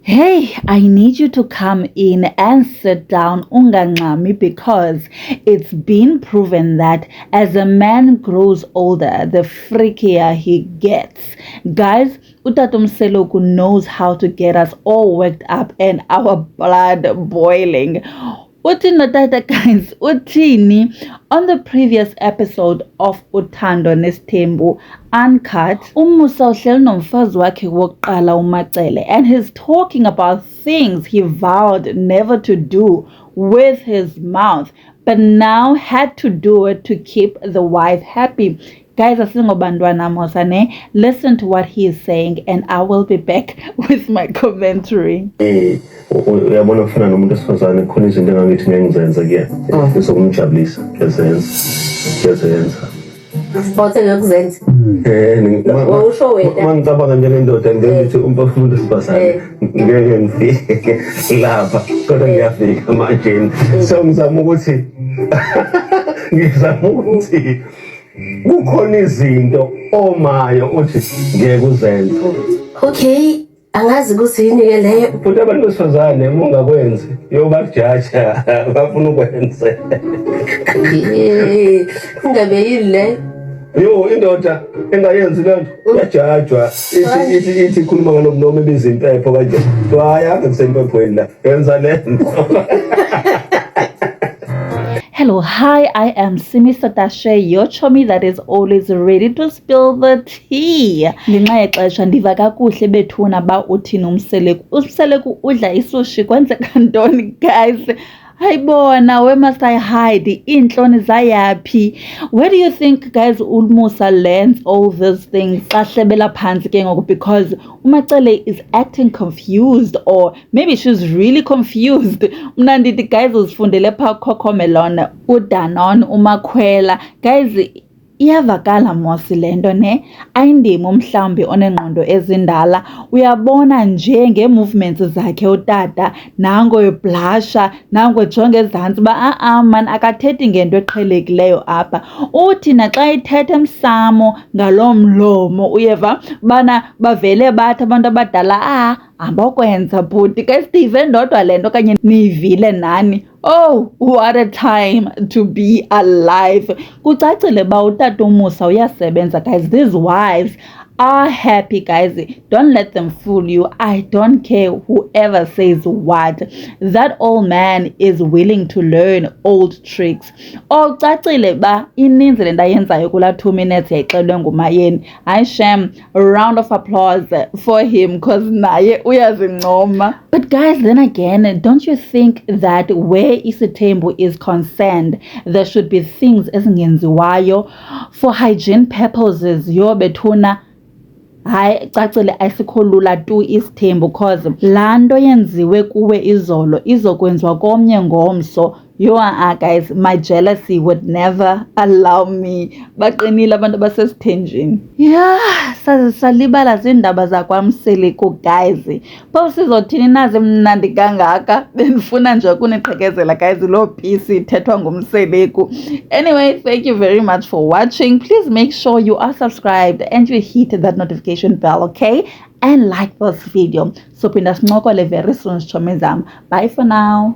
Hey, I need you to come in and sit down ungangxami, because it's been proven that as a man grows older, the freakier he gets. Guys, Utata Mseloku knows how to get us all worked up and our blood boiling. Uthini Tata, guys, uthini on the previous episode of Uthando Nesithembu Uncut, uMusa uhleli nomfazi wakhe wokuqala uMacele, and he's talking about things he vowed never to do with his mouth, but now had to do it to keep the wife happy. Guys, asingobantwana mosa ne. Listen to what he is saying, and I will be back with my commentary. Uyabona ufana nomuntu esifazane khona izinto engangithi ngeke ngizenze kuyena ezokumjabulisa ngiyazenza Spothe ngokuzenza. Usho wena. Mangicabanga njengendoda ngithi umuntu esifazane ngeke ngifike lapha kodwa ngiyafika manje so ngizama ukuthi kukhona izinto omayo uthi ngeke uzenze. Okay, angazi kusini ke leyo. Futhi abantu besifazane ungakwenzi yobajaja bafuna ukwenza. Ngabe yile. Yo indoda engayenzi lento yajajwa ithi ikhuluma noma ibiza impepho kanje. Hayi akusempephweni la. Yenza lento. Hello, hi, I am Simi Satashe, your chummy that is always ready to spill the tea. Ngenxa yexesha ndiva kakuhle bethuna ba uthini umseleku udla isushi kwenzeka ntoni, guys? Hayibona, where must I hide? Intloni zayaphi? Where do you think, guys, uMusa learns all these things? Kahlebela phansi ke ngoku, because uMacele is acting confused, or maybe she's really confused. Mna ndithi, guys, uzifundele pha Cocomelon, uDanon, uMakhwela. Guys, iyavakala mosi lento ne, ayindimi mhlawumbi onengqondo ezindala. Uyabona nje nge-movements zakhe utata, nango eblasha, nango ejonga ezantsi ba man akathethi ngento eqhelekileyo apha. Uthi naxa ithetha emsamo ngalo mlomo uyeva bana bavele bathi abantu abadala ambokwenza bhuti ke Steve ndodwa lento kanye nivile nani. Oh, what a time to be alive. Kucacile ba utata uMusa uyasebenza, guys. These wives are happy, guys. Don't let them fool you. I don't care whoever says what. That old man is willing to learn old tricks. Oh, cacile ba ininzi le nto ayenzayo kula 2 minutes yayixelwe ngumayeni. Hayi shem, a round of applause for him, because naye uyazincoma. But guys, then again, don't you think that where Isithembu is concerned, there should be things ezingenziwayo for hygiene purposes? Yo bethuna, hayi cacile ayisikho lula tu Isithembu, because laa nto yenziwe kuwe izolo izokwenziwa komnye ngomso. Guys, my jealousy would never allow me. Baqinile abantu basesithenjini. Salibala ziindaba zakwaMseleku, guys. Phofu sizothini nazi mnandi kangaka? Bendifuna nje ukuniqhekezela, guys, loo piece ithethwa nguMseleku. Anyway, thank you very much for watching. Please make sure you are subscribed and you hit that notification bell, okay? And like this video. So pinda sincokole very soon, chomi zam. Bye for now.